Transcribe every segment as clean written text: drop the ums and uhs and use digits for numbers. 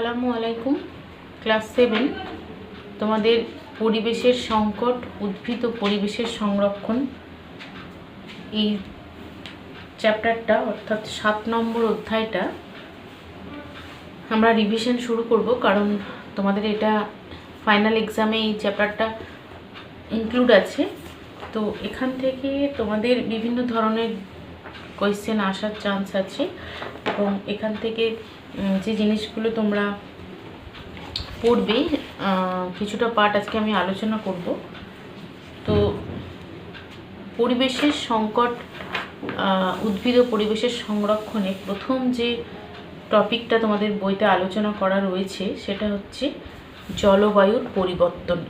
আসসালামু আলাইকুম। ক্লাস 7 তোমাদের পরিবেশের সংকট, উদ্ভিদ ও পরিবেশের সংরক্ষণ এই চ্যাপ্টারটা অর্থাৎ 7 নম্বর অধ্যায়টা আমরা রিভিশন শুরু করব, কারণ তোমাদের এটা ফাইনাল এক্সামে এই চ্যাপ্টারটা ইনক্লুড আছে। তো এখান থেকে তোমাদের বিভিন্ন ধরনের কোয়েশ্চেন আসার চান্স আছে এবং এখান থেকে যে জিনিসগুলো তোমরা পড়বে কিছুটা পার্ট আজকে আমি আলোচনা করব। তো পরিবেশের সংকট, উদ্ভিদ ও পরিবেশের সংরক্ষণে প্রথম যে টপিকটা তোমাদের বইতে আলোচনা করা রয়েছে সেটা হচ্ছে জলবায়ুর পরিবর্তন।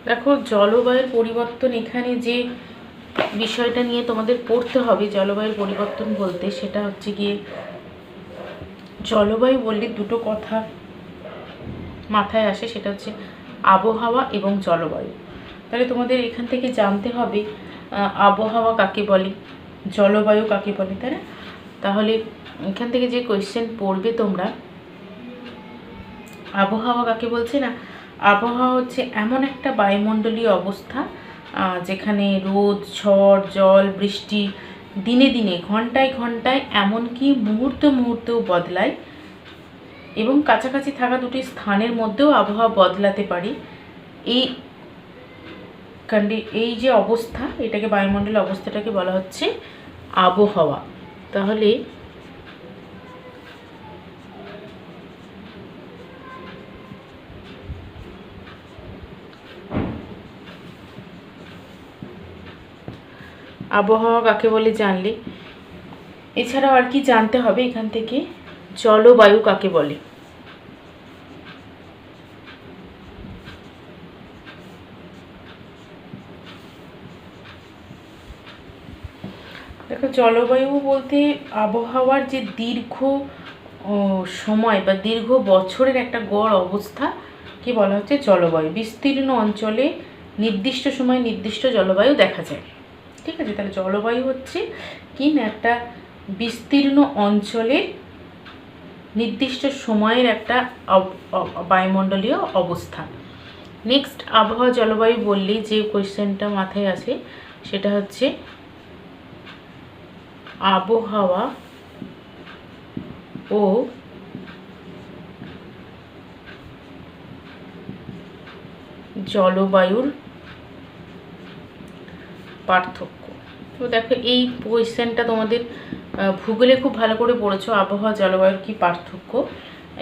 দেখো, জলবায়ুর পরিবর্তন, এখানে যে বিষয়টা নিয়ে তোমাদের পড়তে হবে জলবায়ুর পরিবর্তন বলতে, সেটা হচ্ছে গিয়ে জলবায়ু বললে দুটো কথা মাথায় আসে, সেটা হচ্ছে আবহাওয়া এবং জলবায়ু। তাহলে তোমাদের এখান থেকে জানতে হবে আবহাওয়া কাকে বলে, জলবায়ু কাকে বলে, তাই না? তাহলে এখান থেকে যে কোয়েশ্চেন পড়বে তোমরা, আবহাওয়া কাকে বলছে না, আবহাওয়া হচ্ছে এমন একটা বায়ুমণ্ডলীয় অবস্থা যেখানে রোদ, ঝড়, জল, বৃষ্টি দিনে দিনে, ঘন্টায় ঘন্টায়, এমনকি মুহূর্তে মুহূর্তেও বদলায় এবং কাছাকাছি থাকা দুটি স্থানের মধ্যেও আবহাওয়া বদলাতে পারে। এই যে অবস্থা, এটাকে বায়ুমণ্ডলের অবস্থাটাকে বলা হচ্ছে আবহাওয়া। তাহলে আবহাওয়া কাকে বলে জানলে, এছাড়াও আর কি জানতে হবে এখান থেকে, জলবায়ু কাকে বলে। দেখো, জলবায়ু বলতে আবহাওয়ার যে দীর্ঘ সময় বা দীর্ঘ বছরের একটা গড় অবস্থা কি বলা হচ্ছে জলবায়ু। বিস্তীর্ণ অঞ্চলে নির্দিষ্ট সময় নির্দিষ্ট জলবায়ু দেখা যায়। ঠিক আছে, তাহলে জলবায়ু হচ্ছে কি না, একটা বিস্তীর্ণ অঞ্চলের নির্দিষ্ট সময়ের একটা বায়ুমণ্ডলীয় অবস্থা। নেক্সট, আবহাওয়া জলবায়ু বললেই যে কোয়েশ্চেনটা মাথায় আসে সেটা হচ্ছে আবহাওয়া ও জলবায়ুর পার্থক্য। তো দেখো, এই কোয়েশ্চেনটা তোমাদের ভূগোলে খুব ভালো করে পড়েছো, আবহাওয়া জলবায়ুর কি পার্থক্য,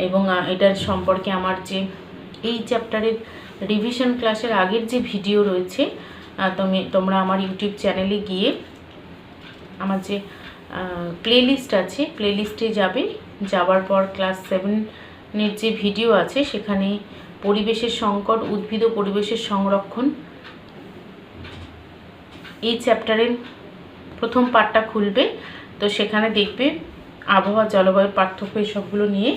এবং এটার সম্পর্কে আমার যে এই চ্যাপ্টারের রিভিশন ক্লাসের আগের যে ভিডিও রয়েছে, তোমরা আমার ইউটিউব চ্যানেলে গিয়ে আমার যে প্লেলিস্ট আছে, প্লেলিস্টে যাবার পর ক্লাস 7-এর যে ভিডিও আছে সেখানে পরিবেশের সংকট, উদ্ভিদ ও পরিবেশের সংরক্ষণ এই চ্যাপ্টারের প্রথম পার্টটা খুলবে। তো সেখানে দেখবে আবহাওয়া জলবায়ুর পার্থক্য এসবগুলো নিয়ে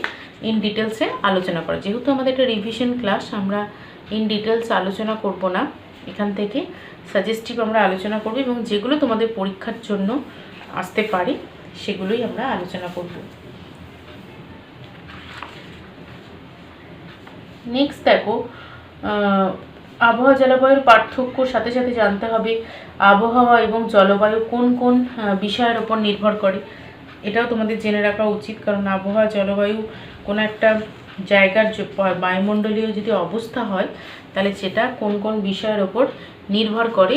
ইন ডিটেলসে আলোচনা করা। যেহেতু আমাদের একটা রিভিশন ক্লাস, আমরা ইন ডিটেলস আলোচনা করব না, এখান থেকে সাজেস্টিভ আমরা আলোচনা করব এবং যেগুলো তোমাদের পরীক্ষার জন্য আসতে পারে সেগুলোই আমরা আলোচনা করব। নেক্সট দেখো, আবহাওয়া জলবায়ুর পার্থক্যর সাথে সাথে জানতে হবে আবহাওয়া এবং জলবায়ু কোন কোন বিষয়ের ওপর নির্ভর করে। এটাও তোমাদের জেনে রাখা উচিত, কারণ আবহাওয়া জলবায়ু কোনো একটা জায়গার বায়ুমণ্ডলীয় যদি অবস্থা হয় তাহলে সেটা কোন কোন বিষয়ের ওপর নির্ভর করে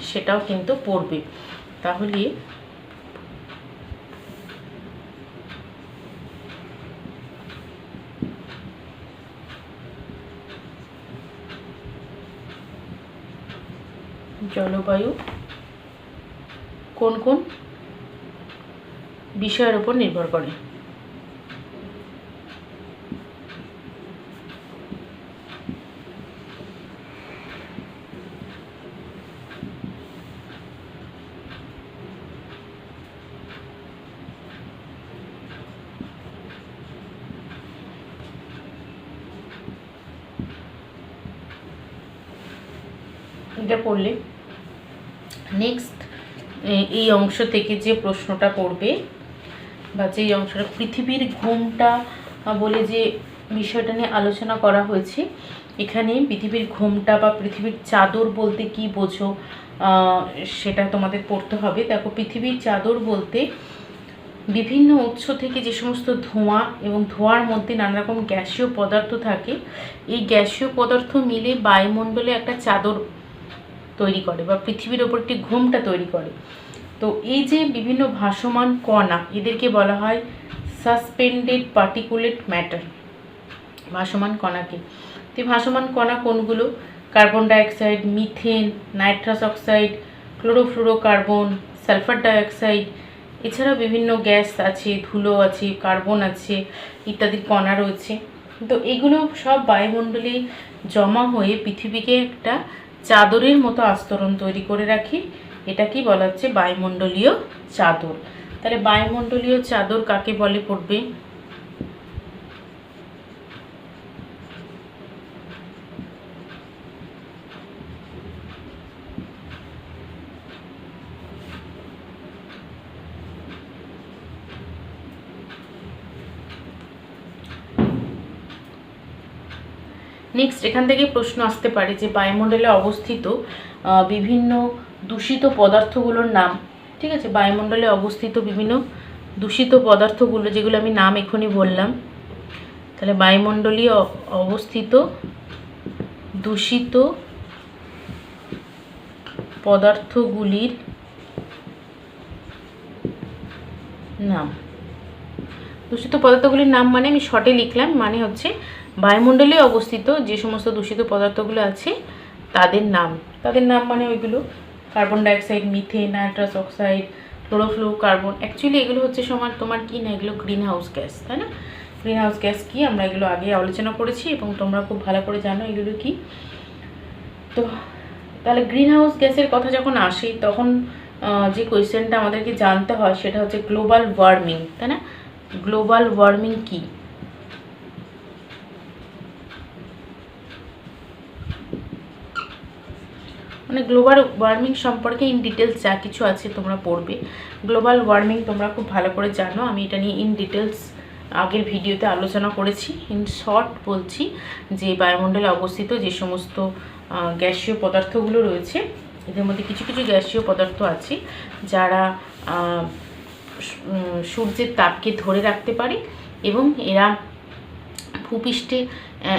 সেটাও কিন্তু পড়বে। তাহলে জলবায়ু কোন কোন বিষয়ের উপর নির্ভর করে। এটা পড়লে নেক্সট এই অংশ থেকে যে প্রশ্নটা পড়বে বা যেই অংশটা পৃথিবীর ঘুমটা বলে যে বিষয়টা নিয়ে আলোচনা করা হয়েছে, এখানে পৃথিবীর ঘুমটা বা পৃথিবীর চাদর বলতে কি বোঝো সেটা তোমাদের পড়তে হবে। দেখো, পৃথিবীর চাদর বলতে বিভিন্ন উৎস থেকে যে সমস্ত ধোঁয়া এবং ধোঁয়ার মধ্যে নানা রকম গ্যাসীয় পদার্থ থাকে, এই গ্যাসীয় পদার্থ মিলে বায়ুমণ্ডলে একটা চাদর তৈরি করে বা পৃথিবীর ওপর একটি ঘুমটা তৈরি করে। তো এই যে বিভিন্ন ভাসমান কণা, এদেরকে বলা হয় সাসপেন্ডেড পার্টিকুলেট ম্যাটার, ভাসমান কণাকে। তো ভাসমান কণা কোনগুলো? Carbon dioxide, methane, nitrous oxide, chlorofluorocarbon, sulphur dioxide, এছাড়াও বিভিন্ন গ্যাস আছে, ধুলো আছে, কার্বন আছে, ইত্যাদি কণা রয়েছে। তো এগুলো সব বায়ুমণ্ডলে জমা হয়ে পৃথিবীকে একটা চাদরের মতো আস্তরণ তৈরি করে রাখে। এটা কি বলা হচ্ছে? বায়ুমণ্ডলীয় চাদর। তাহলে বায়ুমণ্ডলীয় চাদর কাকে বলে পড়বে? নেক্সট এখান থেকে প্রশ্ন আসতে পারে যে বায়ুমণ্ডলে অবস্থিত বিভিন্ন দূষিত পদার্থগুলোর নাম। ঠিক আছে, বায়ুমণ্ডলে অবস্থিত বিভিন্ন দূষিত পদার্থগুলো, যেগুলো আমি নাম এখনই বললাম। তাহলে বায়ুমণ্ডলীয় অবস্থিত দূষিত পদার্থগুলির নাম। দূষিত পদার্থগুলির নাম মানে আমি শর্টে লিখলাম, মানে হচ্ছে বায়ুমণ্ডলে অবস্থিত যে সমস্ত দূষিত পদার্থগুলো আছে তাদের নাম। তাদের নাম মানে ওইগুলো carbon dioxide, methane, nitrous oxide, chlorofluorocarbon. Actually এগুলো হচ্ছে তোমার কি না, এগুলো গ্রিন হাউস গ্যাস, তাই না? গ্রিন হাউস গ্যাস কি আমরা এগুলো আগে আলোচনা করেছি এবং তোমরা খুব ভালো করে জানো এগুলো কি। তো তাহলে গ্রিন হাউস গ্যাসের কথা যখন আসে তখন যে কোয়েশ্চেনটা আমাদেরকে জানতে হয় সেটা হচ্ছে গ্লোবাল ওয়ার্মিং, তাই না? গ্লোবাল ওয়ার্মিং কি? মানে গ্লোবাল ওয়ার্মিং সম্পর্কে ইন ডিটেলস যা কিছু আছে তোমরা পড়বে। গ্লোবাল ওয়ার্মিং তোমরা খুব ভালো করে জানো, আমি এটা নিয়ে ইন ডিটেলস আগের ভিডিওতে আলোচনা করেছি। ইন শর্ট বলছি যে বায়ুমণ্ডলে অবস্থিত যে সমস্ত গ্যাসীয় পদার্থগুলো রয়েছে, এদের মধ্যে কিছু কিছু গ্যাসীয় পদার্থ আছে যারা সূর্যের তাপকে ধরে রাখতে পারে এবং এরা ভূপৃষ্ঠে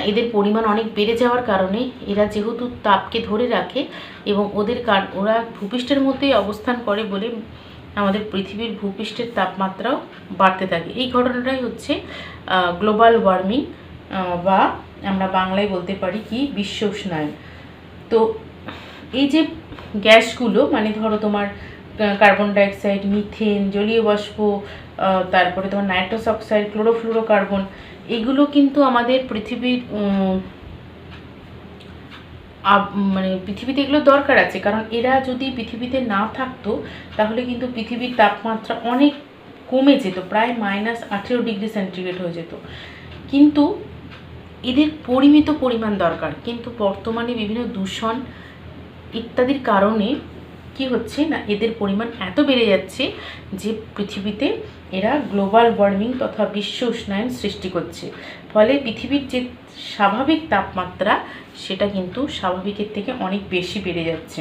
এদের পরিমাণ অনেক বেড়ে যাওয়ার কারণে এরা যেহেতু তাপকে ধরে রাখে এবং ওরা ভূপৃষ্ঠের মধ্যেই অবস্থান করে বলে আমাদের পৃথিবীর ভূপৃষ্ঠের তাপমাত্রাও বাড়তে থাকে। এই ঘটনাটাই হচ্ছে গ্লোবাল ওয়ার্মিং বা আমরা বাংলায় বলতে পারি কি বিশ্ব উষ্ণায়ন। তো এই যে গ্যাসগুলো মানে ধরো তোমার কার্বন ডাইঅক্সাইড, মিথেন, জলীয় বাষ্প, তারপরে তোমার নাইট্রাস অক্সাইড, ক্লোরোফ্লুরোকার্বন, এগুলো কিন্তু আমাদের পৃথিবীর মানে পৃথিবীতে এগুলো দরকার আছে, কারণ এরা যদি পৃথিবীতে না থাকতো তাহলে কিন্তু পৃথিবীর তাপমাত্রা অনেক কমে যেত, প্রায় -18 ডিগ্রি সেন্টিগ্রেড হয়ে যেত। কিন্তু এদের পরিমিত পরিমাণ দরকার, কিন্তু বর্তমানে বিভিন্ন দূষণ ইত্যাদির কারণে কি হচ্ছে না, এদের পরিমাণ এত বেড়ে যাচ্ছে যে পৃথিবীতে এরা গ্লোবাল ওয়ার্মিং তথা বিশ্ব উষ্ণায়ন সৃষ্টি করছে। ফলে পৃথিবীর যে স্বাভাবিক তাপমাত্রা সেটা কিন্তু স্বাভাবিকের থেকে অনেক বেশি বেড়ে যাচ্ছে।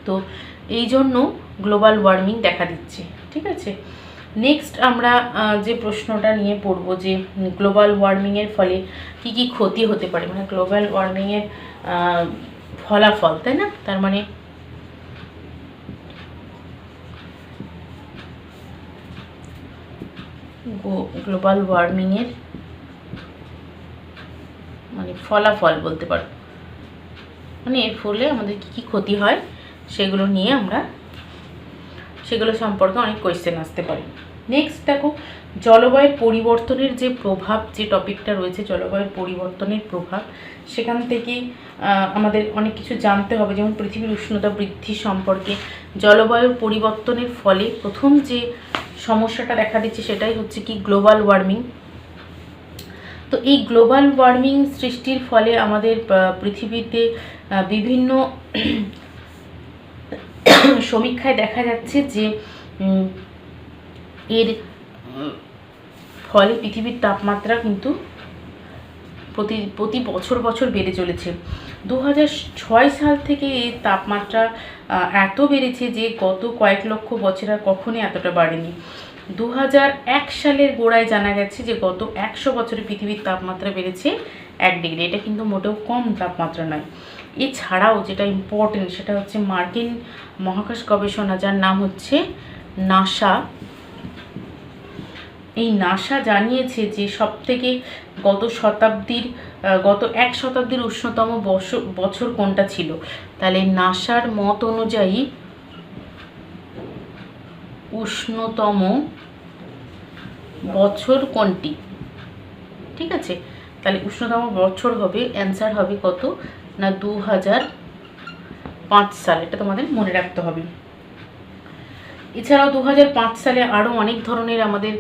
তো এই জন্য গ্লোবাল ওয়ার্মিং দেখা দিচ্ছে। ঠিক আছে, নেক্সট আমরা যে প্রশ্নটা নিয়ে পড়ব যে গ্লোবাল ওয়ার্মিংয়ের ফলে কি কি ক্ষতি হতে পারে, মানে গ্লোবাল ওয়ার্মিংয়ের ফলাফল, তাই না? তার মানে গ্লোবাল ওয়ার্মিংয়ের মানে ফলাফল বলতে পারো, মানে এর ফলে আমাদের কী কী ক্ষতি হয় সেগুলো নিয়ে সেগুলো সম্পর্কে অনেক কোয়েশ্চেন আসতে পারে। নেক্সট দেখো, জলবায়ুর পরিবর্তনের যে প্রভাব, যে টপিকটা রয়েছে জলবায়ুর পরিবর্তনের প্রভাব, সেখান থেকে আমাদের অনেক কিছু জানতে হবে। যেমন পৃথিবীর উষ্ণতা বৃদ্ধি সম্পর্কে জলবায়ুর পরিবর্তনের ফলে প্রথম যে সমস্যাটা দেখা দিচ্ছে সেটাই হচ্ছে কি গ্লোবাল ওয়ার্মিং। তো তো এই গ্লোবাল ওয়ার্মিং সৃষ্টির ফলে আমাদের পৃথিবীতে বিভিন্ন সমীক্ষায় দেখা যাচ্ছে যে এর ফলে পৃথিবীর তাপমাত্রা কিন্তু প্রতি বছর বছর বেড়ে চলেছে। 2006 সাল থেকে এই তাপমাত্রা এত বেড়েছে যে গত কয়েক লক্ষ বছর আর কখনোই এতটা বাড়েনি। 2001 সালের গোড়ায় জানা গেছে যে গত 100 বছরে পৃথিবীর তাপমাত্রা বেড়েছে 1 ডিগ্রি। এটা কিন্তু মোটেও কম তাপমাত্রা নয়। এছাড়াও যেটা ইম্পর্টেন্ট সেটা হচ্ছে মার্কিন মহাকাশ গবেষণা, যার নাম হচ্ছে নাসা। এই নাসা জানিয়েছে যে সবথেকে গত এক শতাব্দীর উষ্ণতম বছর কোনটা ছিল। তাহলে নাসার মত অনুযায়ী উষ্ণতম বছর কোনটি, ঠিক আছে? তাহলে উষ্ণতম বছর হবে, অ্যান্সার হবে কত না 2005 সাল। এটা তোমাদের মনে রাখতে হবে। এছাড়াও 2005 সালে আরও অনেক ধরনের আমাদের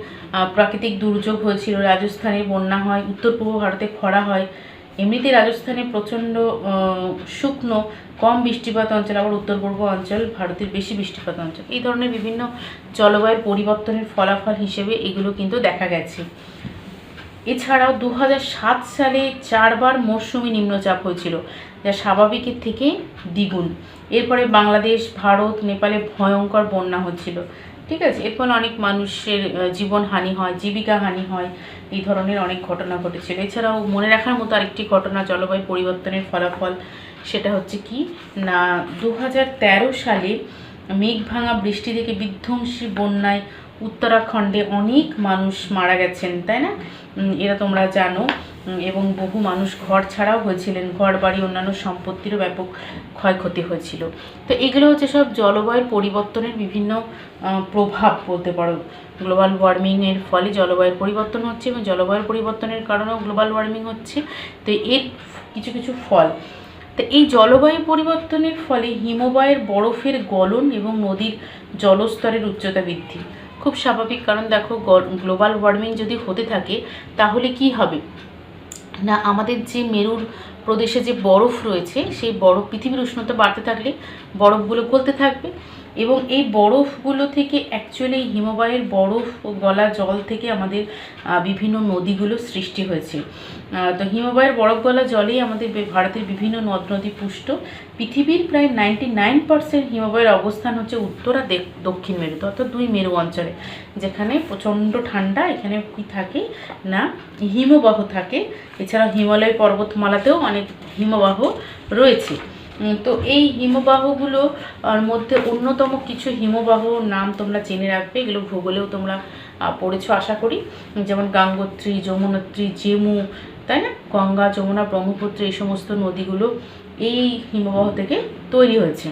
প্রাকৃতিক দুর্যোগ হয়েছিল। রাজস্থানে বন্যা হয়, উত্তর পূর্ব ভারতে খরা হয়। এমনিতে রাজস্থানে প্রচণ্ড শুকনো কম বৃষ্টিপাত অঞ্চল, আবার উত্তর পূর্ব অঞ্চল ভারতের বেশি বৃষ্টিপাত অঞ্চল। এই ধরনের বিভিন্ন জলবায়ুর পরিবর্তনের ফলাফল হিসেবে এগুলো কিন্তু দেখা গেছে। এছাড়াও 2007 সালে 4 বার মৌসুমি নিম্নচাপ হয়েছিল, যা স্বাভাবিকের থেকে দ্বিগুণ। এরপরে বাংলাদেশ, ভারত, নেপালে ভয়ঙ্কর বন্যা হচ্ছিল, ঠিক আছে? এর ফলে অনেক মানুষের জীবন হানি হয়, জীবিকা হানি হয়, এই ধরনের অনেক ঘটনা ঘটেছিল। এছাড়াও মনে রাখার মতো আরেকটি ঘটনা জলবায়ু পরিবর্তনের ফলাফল, সেটা হচ্ছে কি না 2013 সালে মেঘ ভাঙা বৃষ্টি থেকে বিধ্বংসী বন্যায় উত্তরাখণ্ডে অনেক মানুষ মারা গেছেন, তাই না? এরা তোমরা জানো। এবং বহু মানুষ ঘর ছাড়াও হয়েছিলেন, ঘর বাড়ি অন্যান্য সম্পত্তিরও ব্যাপক ক্ষয়ক্ষতি হয়েছিল। তো এগুলো হচ্ছে সব জলবায়ুর পরিবর্তনের বিভিন্ন প্রভাব বলতে পারো। গ্লোবাল ওয়ার্মিংয়ের ফলে জলবায়ুর পরিবর্তন হচ্ছে এবং জলবায়ুর পরিবর্তনের কারণেও গ্লোবাল ওয়ার্মিং হচ্ছে। তো এর কিছু কিছু ফল, তো এই জলবায়ু পরিবর্তনের ফলে হিমবাহের বরফের গলন এবং নদীর জলস্তরের উচ্চতা বৃদ্ধি খুব স্বাভাবিক। কারণ দেখো, গ্লোবাল ওয়ার্মিং যদি হতে থাকে তাহলে কি হবে না, আমাদের যে মেরুর প্রদেশে যে বরফ রয়েছে সেই বরফ, পৃথিবীর উষ্ণতা বাড়তে থাকলে বরফগুলো গলতে থাকবে এবং এই বরফগুলো থেকে অ্যাকচুয়ালি হিমবাহের বরফ গলা জল থেকে আমাদের বিভিন্ন নদীগুলো সৃষ্টি হয়েছে। তো হিমবাহের বরফ গলা জলেই আমাদের ভারতের বিভিন্ন নদ নদী পুষ্ট। পৃথিবীর প্রায় 99% হিমবাহের অবস্থান হচ্ছে উত্তর আর দক্ষিণ মেরুতে, অর্থাৎ 2 মেরু অঞ্চলে, যেখানে প্রচণ্ড ঠান্ডা। এখানে কি থাকে না, হিমবাহ থাকে। এছাড়াও হিমালয় পর্বতমালাতেও অনেক হিমবাহ রয়েছে। তো এই হিমবাহগুলোর মধ্যে অন্যতম কিছু হিমবাহ নাম তোমরা জেনে রাখবে, এগুলো ভূগোলেও তোমরা পড়েছো আশা করি। যেমন গঙ্গোত্রী, যমুনোত্রী, জেমু, তাই না? গঙ্গা, যমুনা, ব্রহ্মপুত্র, এই সমস্ত নদীগুলো এই হিমবাহ থেকে তৈরি হয়েছে।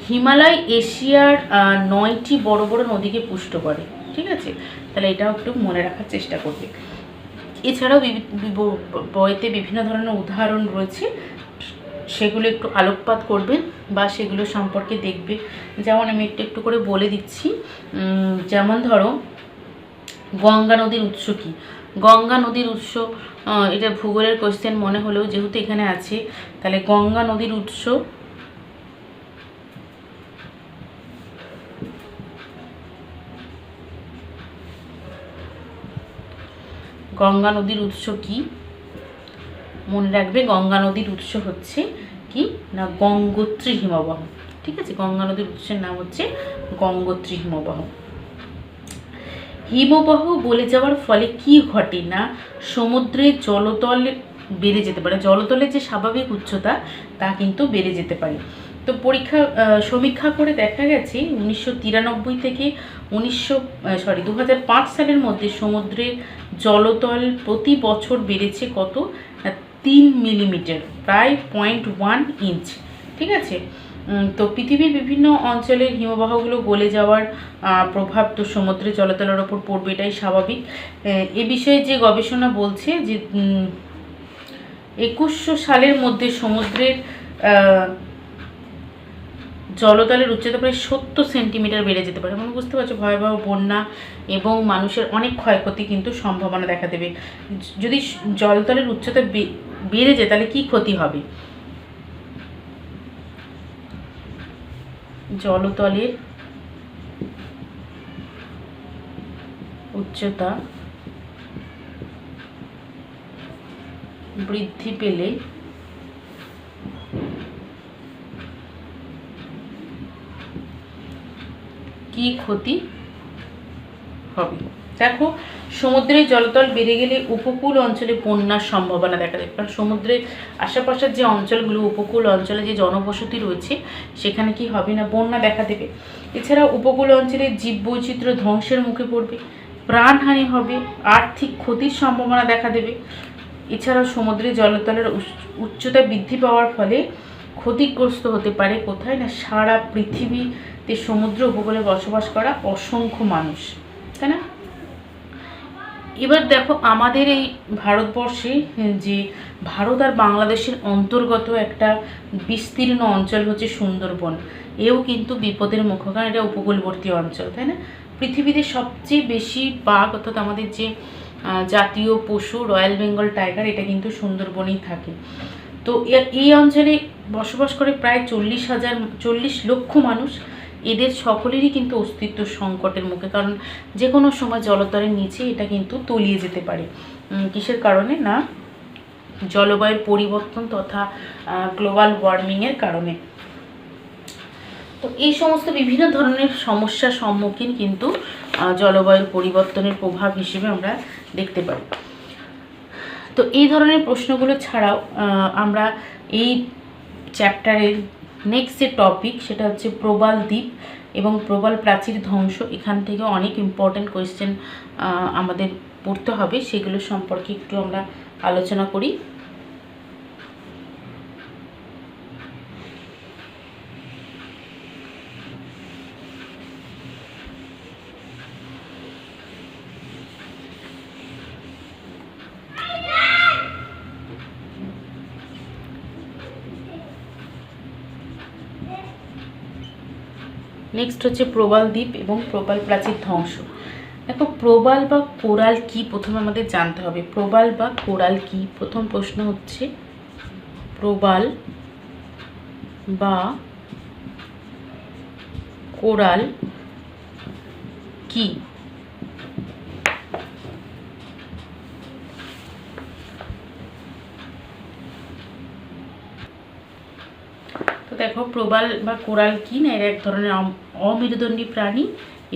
হিমালয় এশিয়ার 9টি বড় বড় নদীকে পুষ্ট করে, ঠিক আছে? তাহলে এটাও একটু মনে রাখার চেষ্টা করবে। এছাড়াও বইতে বিভিন্ন ধরনের উদাহরণ রয়েছে, সেগুলো একটু আলোকপাত করবে বা সেগুলো সম্পর্কে দেখবে। যেমন আমি একটু একটু করে বলে দিচ্ছি। যেমন ধরো, গঙ্গা নদীর উৎস কী? গঙ্গা নদীর উৎস, এটা ভূগোলের কোশ্চেন মনে হলেও যেহেতু এখানে আছে, তাহলে গঙ্গা নদীর উৎস গঙ্গা নদীর উৎস কি? মনে রাখবে, গঙ্গা নদীর উৎস হচ্ছে কি না গঙ্গোত্রী হিমবাহ, ঠিক আছে? গঙ্গা নদীর উৎসের নাম হচ্ছে গঙ্গোত্রী হিমবাহ। হিমবাহ গলে যাওয়ার ফলে কি ঘটে না, সমুদ্রের জলতল বেড়ে যেতে পারে। জলতলের যে স্বাভাবিক উচ্চতা তা কিন্তু বেড়ে যেতে পারে। তো সমীক্ষা করে দেখা গেছে 1993 থেকে 2005 সালের মধ্যে সমুদ্রের জলতল প্রতি বছর বেড়েছে কত, 3 মিলিমিটার, প্রায় 0.1 ইঞ্চ, ঠিক আছে? তো পৃথিবীর বিভিন্ন অঞ্চলের হিমবাহগুলো গলে যাওয়ার প্রভাব তো সমুদ্রের জলতলের ওপর পড়বে, এটাই স্বাভাবিক। এ বিষয়ে যে গবেষণা বলছে যে 2100 সালের মধ্যে সমুদ্রের জলতলের উচ্চতা প্রায় 70 সেন্টিমিটার বেড়ে যেতে পারে। মানে বুঝতে পারছো, ভয়াবহ বন্যা এবং মানুষের অনেক ক্ষয়ক্ষতি কিন্তু সম্ভাবনা দেখা দেবে। যদি জলতলের উচ্চতা বেড়ে যায় তাহলে কি ক্ষতি হবে? জলতলের উচ্চতা বৃদ্ধি পেলে কি ক্ষতি হবে? দেখো, সমুদ্রের জলতল বেড়ে গেলে উপকূল অঞ্চলে বন্যার সম্ভাবনা দেখা দেবে, কারণ সমুদ্রের আশেপাশের যে অঞ্চলগুলো, উপকূল অঞ্চলে যে জনবসতি রয়েছে সেখানে কি হবে না, বন্যা দেখা দেবে। এছাড়া উপকূল অঞ্চলে জীববৈচিত্র্য ধ্বংসের মুখে পড়বে, প্রাণহানি হবে, আর্থিক ক্ষতির সম্ভাবনা দেখা দেবে। এছাড়াও সমুদ্রের জলতলের উচ্চতা বৃদ্ধি পাওয়ার ফলে ক্ষতিগ্রস্ত হতে পারে কোথায় না, সারা পৃথিবীতে সমুদ্র উপকূলে বসবাস করা অসংখ্য মানুষ, তাই না? এবার দেখো, আমাদের এই ভারতবর্ষে যে ভারত আর বাংলাদেশের অন্তর্গত একটা বিস্তীর্ণ অঞ্চল হচ্ছে সুন্দরবন, এও কিন্তু বিপদের মুখে, কারণ এটা উপকূলবর্তী অঞ্চল, তাই না? পৃথিবীতে সবচেয়ে বেশি বাঘ, অর্থাৎ আমাদের যে জাতীয় পশু রয়্যাল বেঙ্গল টাইগার, এটা কিন্তু সুন্দরবনেই থাকে। তো এই অঞ্চলে বসবাস করে প্রায় 40 লক্ষ মানুষ। এদের সকলেরই কিন্তু অস্তিত্ব সংকটের মুখে, কারণ যে কোনো সময় জলতলের নিচে এটা কিন্তু তলিয়ে যেতে পারে। কিসের কারণে না, জলবায়ুর পরিবর্তন তথা গ্লোবাল ওয়ার্মিংয়ের কারণে। তো এই সমস্ত বিভিন্ন ধরনের সমস্যার সম্মুখীন কিন্তু জলবায়ুর পরিবর্তনের প্রভাব হিসেবে আমরা দেখতে পাই। তো এই ধরনের প্রশ্নগুলো ছাড়াও আমরা এই চ্যাপ্টারের নেক্সট যে টপিক সেটা হচ্ছে প্রবাল দ্বীপ এবং প্রবাল প্রাচীর ধ্বংস। এখান থেকে অনেক ইম্পর্টেন্ট কোয়েশ্চেন আমাদের পড়তে হবে, সেগুলো সম্পর্কে একটু আমরা আলোচনা করি। নেক্সট হচ্ছে প্রবাল দ্বীপ এবং প্রবাল প্রাচীর ধ্বংস। দেখো, প্রবাল বা কোরাল কি প্রথমে আমাদের জানতে হবে। প্রবাল বা কোরাল কি? প্রথম প্রশ্ন হচ্ছে প্রবাল বা কোরাল কি? তো দেখো, প্রবাল বা কোরাল কি না, এরা এক ধরনের অমেরুদণ্ডী প্রাণী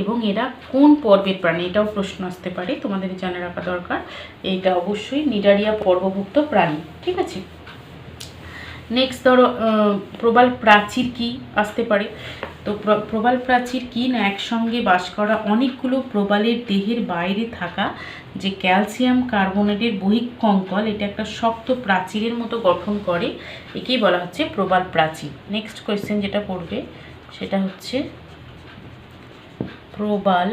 এবং এরা কোন পর্বের প্রাণী, এটাও প্রশ্ন আসতে পারে, তোমাদের জানে রাখা দরকার। এইটা অবশ্যই নিডারিয়া পর্বভুক্ত প্রাণী, ঠিক আছে। নেক্সট ধরো, প্রবাল প্রাচীর কি আসতে পারে। তো প্রবাল প্রাচীর কি না, একসঙ্গে বাস করা অনেকগুলো প্রবালের দেহের বাইরে থাকা যে ক্যালসিয়াম কার্বনেটের বহিঃকঙ্কল, এটা একটা শক্ত প্রাচীরের মতো গঠন করে, একেই বলা হচ্ছে প্রবাল প্রাচীর। নেক্সট কোয়েশ্চেন যেটা পড়বে সেটা হচ্ছে প্রবাল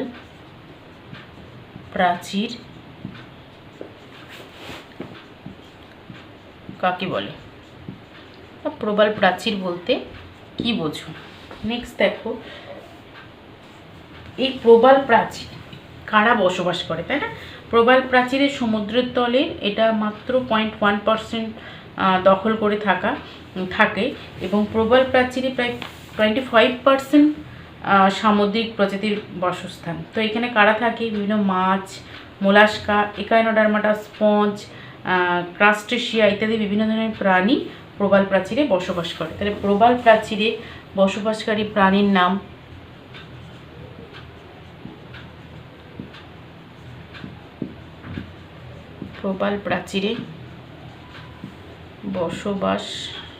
প্রাচীর কাকে বলে? প্রবাল প্রাচীর বলতে কি বোঝো? নেক্সট দেখো, এই প্রবাল প্রাচীর কারা বসবাস করে, তাই না? প্রবাল প্রাচীরের সমুদ্রের তলে এটা মাত্র 0.1% দখল করে থাকে এবং প্রবাল প্রাচীরে প্রায় 25% সামুদ্রিক প্রজাতির বাসস্থান। তো এখানে কারা থাকে? বিভিন্ন মাছ, মোলাস্কা, একাইনোডার্মাটা, স্পঞ্জ, ক্রাস্টেশিয়া ইত্যাদি বিভিন্ন ধরনের প্রাণী প্রবাল প্রাচীরে বসবাস করে। তাহলে প্রবাল প্রাচীরে বসবাসকারী প্রাণীর নাম প্রবাল প্রাচীরে বসবাসকারী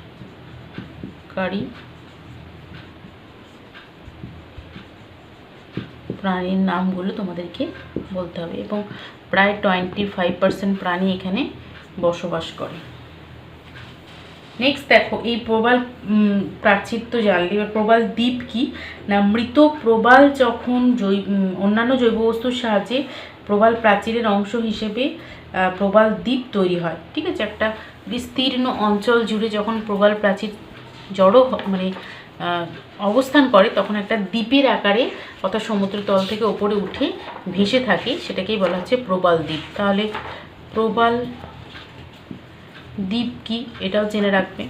প্রাণীর নামগুলো তোমাদেরকে বলতে হবে এবং প্রায় 25% প্রাণী এখানে বসবাস করে। নেক্সট দেখো, এই প্রবাল প্রাচীর তো জানলে, এবার প্রবাল দ্বীপ কি না, মৃত প্রবাল যখন অন্যান্য জৈব বস্তুর সাহায্যে প্রবাল প্রাচীরের অংশ হিসেবে প্রবাল দ্বীপ তৈরি হয়, ঠিক আছে। একটা বিস্তীর্ণ অঞ্চল জুড়ে যখন প্রবাল প্রাচীর অবস্থান করে তখন একটা দ্বীপের আকারে অর্থাৎ সমুদ্র তল থেকে ওপরে উঠে ভেসে থাকে, সেটাকেই বলা হচ্ছে প্রবাল দ্বীপ। তাহলে প্রবাল দ্বীপ কি এটাও জেনে রাখবে।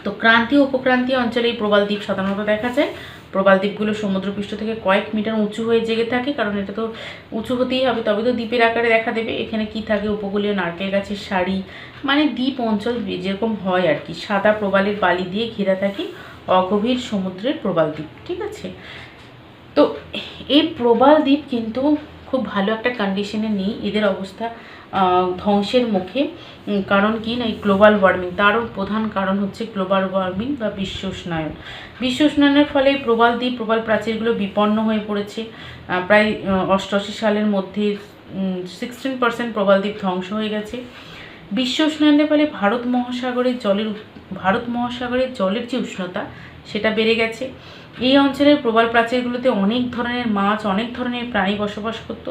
তো ক্রান্তীয় উপক্রান্তীয় অঞ্চলে এই প্রবাল দ্বীপ সাধারণত দেখা যায়। প্রবাল দ্বীপগুলো সমুদ্রপৃষ্ঠ থেকে কয়েক মিটার উঁচু হয়ে জেগে থাকে, কারণ এটা তো উঁচু হতেই হবে, তবে তো দ্বীপের আকারে দেখা দেবে। এখানে কি থাকে, উপকূলীয় নারকেল গাছের সারি, মানে দ্বীপ অঞ্চল যেরকম হয় আর কি, সাদা প্রবালের বালি দিয়ে ঘেরা থাকে অগভীর সমুদ্রের প্রবাল দ্বীপ। ঠিক আছে, তো এই প্রবাল দ্বীপ কিন্তু খুব ভালো একটা কন্ডিশনে নেই, এদের অবস্থা ধ্বংসের মুখে। কারণ কি না, এই গ্লোবাল ওয়ার্মিং, তারও প্রধান কারণ হচ্ছে গ্লোবাল ওয়ার্মিং বা বিশ্ব উষ্ণায়ন। বিশ্ব উষ্ণায়নের ফলে প্রবাল দ্বীপ, প্রবাল প্রাচীরগুলো বিপন্ন হয়ে পড়েছে। প্রায় 88 সালের মধ্যে 16% প্রবাল দ্বীপ ধ্বংস হয়ে গেছে। বিশ্ব উষ্ণায়নের ফলে ভারত মহাসাগরের জলের যে উষ্ণতা সেটা বেড়ে গেছে। এই অঞ্চলের প্রবাল প্রাচীরগুলোতে অনেক ধরনের মাছ, অনেক ধরনের প্রাণী বসবাস করত,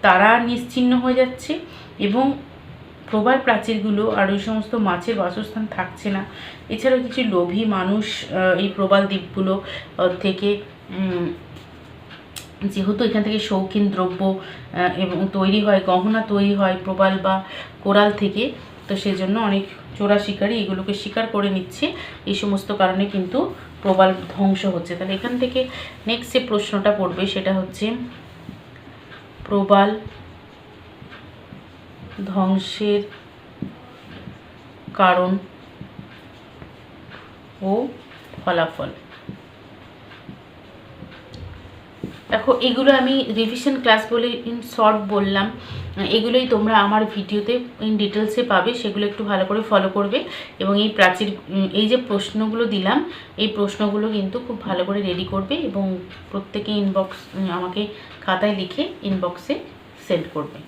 তারা নিশ্চিহ্ন হয়ে যাচ্ছে এবং প্রবাল প্রাচীরগুলো আর ওই সমস্ত মাছের বাসস্থান থাকছে না। এছাড়াও কিছু লোভী মানুষ এই প্রবাল দ্বীপগুলো থেকে, যেহেতু এখান থেকে শৌখিন দ্রব্য এবং তৈরি হয়, গহনা তৈরি হয় প্রবাল বা কোরাল থেকে, তো সেজন্য অনেক চোরা শিকারী এগুলোকে শিকার করে নিচ্ছে। এই সমস্ত কারণে কিন্তু প্রবাল ধ্বংস হচ্ছে। তাহলে এখান থেকে নেক্সট যে প্রশ্নটা পড়বে সেটা হচ্ছে প্রবাল ধ্বংসের কারণ ও ফলাফল। দেখো, এগুলো আমি রিভিশন ক্লাস বলে ইন শর্ট বললাম, এগুলোই তোমরা আমার ভিডিওতে ইন ডিটেলসে পাবে, সেগুলো একটু ভালো করে ফলো করবে। এবং এই যে প্রশ্নগুলো দিলাম, এই প্রশ্নগুলো কিন্তু খুব ভালো করে রেডি করবে এবং প্রত্যেকে আমাকে খাতায় লিখে ইনবক্সে সেন্ড করবে।